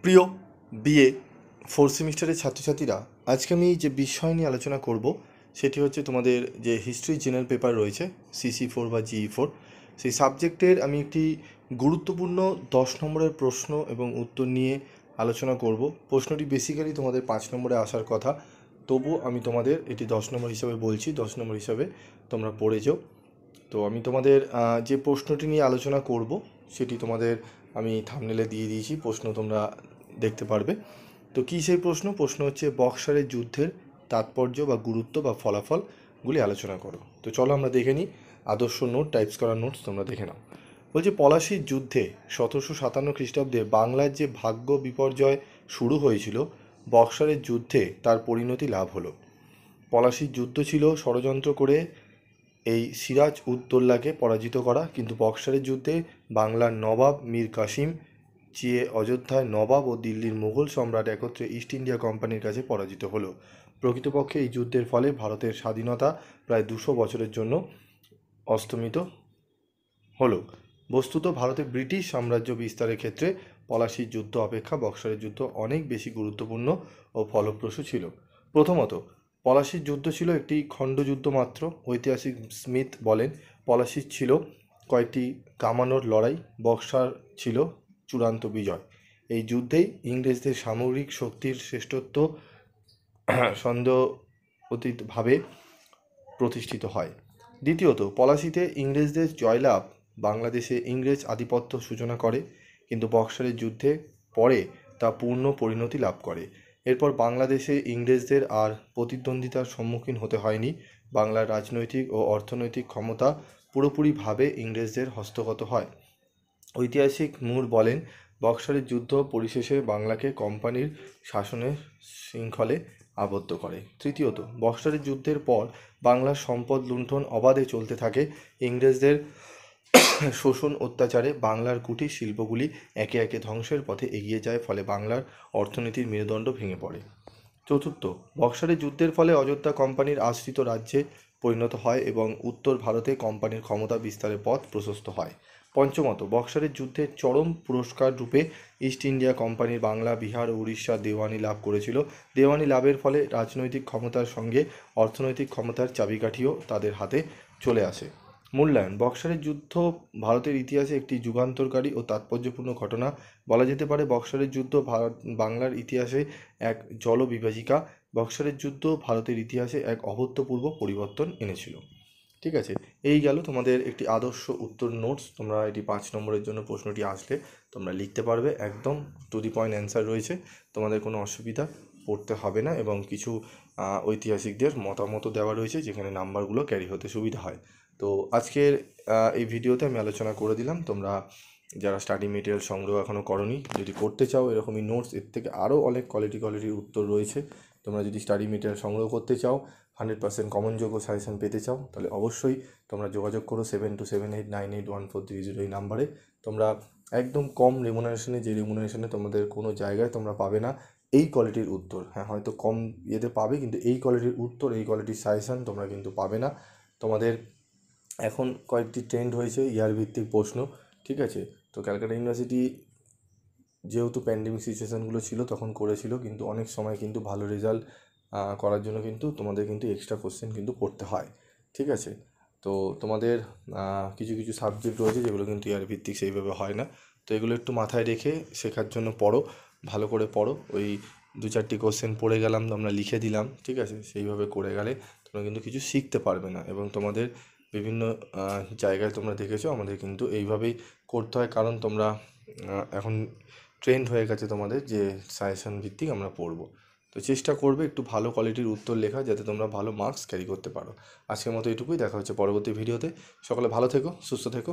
প্রিয় BA fourth সেমিস্টারের ছাত্রছাত্রীরা, আজকে আমি যে বিষয় নিয়ে আলোচনা করব সেটি হচ্ছে তোমাদের যে হিস্ট্রি জেনারেল পেপার রয়েছে CC4 বা GE4, সেই সাবজেক্টের আমি একটি গুরুত্বপূর্ণ 10 নম্বরের প্রশ্ন এবং উত্তর নিয়ে আলোচনা করব। প্রশ্নটি বেসিক্যালি তোমাদের 5 নম্বরে আসার কথা, তবু আমি তোমাদের এটি 10 নম্বর হিসাবে বলছি, 10 নম্বর হিসাবে তোমরা পড়ে যাও। তো আমি তোমাদের যে প্রশ্নটি নিয়ে আলোচনা করব সেটি তোমাদের আমি থাম্বনেলে দিয়ে দিয়েছি, প্রশ্ন তোমরা দেখতে পারবে। তো কী সেই প্রশ্ন হচ্ছে বক্সারের যুদ্ধের তাৎপর্য বা গুরুত্ব বা ফলাফলগুলি আলোচনা করো। তো চলো আমরা দেখে নিই। আদর্শ নোট, টাইপস করা নোটস তোমরা দেখে নাও। বলছে পলাশির যুদ্ধে 1757 খ্রিস্টাব্দে বাংলার যে ভাগ্য বিপর্যয় শুরু হয়েছিল, বক্সারের যুদ্ধে তার পরিণতি লাভ হলো। পলাশির যুদ্ধ ছিল ষড়যন্ত্র করে এই সিরাজ উদ্দৌলাকে পরাজিত করা, কিন্তু বক্সারের যুদ্ধে বাংলার নবাব মীর কাসিম চেয়ে অযোধ্যায় নবাব ও দিল্লির মুঘল সম্রাট একত্রে ইস্ট ইন্ডিয়া কোম্পানির কাছে পরাজিত হলো। প্রকৃতপক্ষে এই যুদ্ধের ফলে ভারতের স্বাধীনতা প্রায় 200 বছরের জন্য অস্তমিত হলো। বস্তুত ভারতে ব্রিটিশ সাম্রাজ্য বিস্তারের ক্ষেত্রে পলাশির যুদ্ধ অপেক্ষা বক্সারের যুদ্ধ অনেক বেশি গুরুত্বপূর্ণ ও ফলপ্রসূ ছিল। প্রথমত, পলাশির যুদ্ধ ছিল একটি খণ্ডযুদ্ধ মাত্র। ঐতিহাসিক স্মিথ বলেন, পলাশির ছিল কয়েকটি কামানোর লড়াই, বক্সার ছিল চূড়ান্ত বিজয়। এই যুদ্ধেই ইংরেজদের সামরিক শক্তির শ্রেষ্ঠত্ব সন্দেহাতীতভাবে প্রতিষ্ঠিত হয়। দ্বিতীয়ত, পলাশিতে ইংরেজদের জয়লাভ বাংলাদেশে ইংরেজ আধিপত্য সূচনা করে, কিন্তু বক্সারের যুদ্ধে পরে তা পূর্ণ পরিণতি লাভ করে। এরপর বাংলাদেশে ইংরেজদের আর প্রতিদ্বন্দ্বিতার সম্মুখীন হতে হয়নি। বাংলার রাজনৈতিক ও অর্থনৈতিক ক্ষমতা পুরোপুরিভাবে ইংরেজদের হস্তগত হয়। ঐতিহাসিক মুর বলেন, বক্সারের যুদ্ধ পরিশেষে বাংলাকে কোম্পানির শাসনের শৃঙ্খলে আবদ্ধ করে। তৃতীয়ত, বক্সারের যুদ্ধের পর বাংলার সম্পদ লুণ্ঠন অবাধে চলতে থাকে। ইংরেজদের শোষণ অত্যাচারে বাংলার কুটির শিল্পগুলি একে একে ধ্বংসের পথে এগিয়ে যায়, ফলে বাংলার অর্থনীতির মেরুদণ্ড ভেঙে পড়ে। চতুর্থ, বক্সারের যুদ্ধের ফলে অযোধ্যা কোম্পানির আশ্রিত রাজ্যে পরিণত হয় এবং উত্তর ভারতে কোম্পানির ক্ষমতা বিস্তারের পথ প্রশস্ত হয়। পঞ্চমত, বক্সারের যুদ্ধের চরম পুরস্কার রূপে ইস্ট ইন্ডিয়া কোম্পানির বাংলা, বিহার ও উড়িষ্যা দেওয়ানি লাভ করেছিল। দেওয়ানি লাভের ফলে রাজনৈতিক ক্ষমতার সঙ্গে অর্থনৈতিক ক্ষমতার চাবিকাঠিও তাদের হাতে চলে আসে। মূল্যায়ন: বক্সারের যুদ্ধ ভারতের ইতিহাসে একটি যুগান্তকারী ও তাৎপর্যপূর্ণ ঘটনা। বলা যেতে পারে বক্সারের যুদ্ধ বাংলার ইতিহাসে এক জলবিভাজিকা। বক্সারের যুদ্ধ ভারতের ইতিহাসে এক অভূতপূর্ব পরিবর্তন এনেছিল। ঠিক আছে, এই গেল তোমাদের একটি আদর্শ উত্তর নোটস। তোমরা এটি 5 নম্বরের জন্য প্রশ্নটি আসলে তোমরা লিখতে পারবে, একদম টু দি পয়েন্ট অ্যান্সার রয়েছে, তোমাদের কোনো অসুবিধা পড়তে হবে না। এবং কিছু ঐতিহাসিকদের মতামতও দেওয়া রয়েছে যেখানে নাম্বারগুলো ক্যারি হতে সুবিধা হয়। তো আজকের এই ভিডিওতে আমি আলোচনা করে দিলাম। তোমরা যারা স্টাডি মেটেরিয়াল সংগ্রহ এখনও করোনি, যদি করতে চাও এরকমই নোটস, এর থেকে আরও অনেক কোয়ালিটির উত্তর রয়েছে। তোমরা যদি স্টাডি মেটেরিয়াল সংগ্রহ করতে চাও, 100% কমনযোগ্য সাজেশন পেতে চাও, তাহলে অবশ্যই তোমরা যোগাযোগ করো 7278981430 এই নাম্বারে। তোমরা একদম কম রেমুনারেশনে, যে রেমুনারেশনে তোমাদের কোনো জায়গায় তোমরা পাবে না এই কোয়ালিটির উত্তর। হ্যাঁ, হয়তো কম ইয়েতে পাবে, কিন্তু এই কোয়ালিটির উত্তর, এই কোয়ালিটির সাজেশন তোমরা কিন্তু পাবে না। তোমাদের এখন কয়েকটি ট্রেন্ড হয়েছে ইয়ার ভিত্তিক প্রশ্ন, ঠিক আছে। তো ক্যালকাটা ইউনিভার্সিটি যেহেতু প্যান্ডেমিক সিচুয়েশানগুলো ছিল তখন করেছিল, কিন্তু অনেক সময় কিন্তু ভালো রেজাল্ট করার জন্য কিন্তু তোমাদের কিন্তু এক্সট্রা কোশ্চেন কিন্তু পড়তে হয়, ঠিক আছে। তো তোমাদের কিছু কিছু সাবজেক্ট রয়েছে যেগুলো কিন্তু ইয়ার ভিত্তিক সেইভাবে হয় না। তো এগুলো একটু মাথায় রেখে শেখার জন্য পড়ো, ভালো করে পড়ো। ওই 2-4টি কোশ্চেন পড়ে গেলাম, আমরা লিখে দিলাম, ঠিক আছে, সেইভাবে করে গেলে তোমরা কিন্তু কিছু শিখতে পারবে না। এবং তোমাদের বিভিন্ন জায়গায় তোমরা দেখেছো আমাদের কিন্তু এইভাবেই করতে হয়, কারণ তোমরা এখন ট্রেন্ড হয়ে গেছে তোমাদের যে সাজেশন ভিত্তিক আমরা পড়বো। তো চেষ্টা করবে একটু ভালো কোয়ালিটির উত্তর লেখা, যাতে তোমরা ভালো মার্কস ক্যারি করতে পারো। আজকের মতো এটুকুই, দেখা হচ্ছে পরবর্তী ভিডিওতে। সকলে ভালো থেকো, সুস্থ থেকো।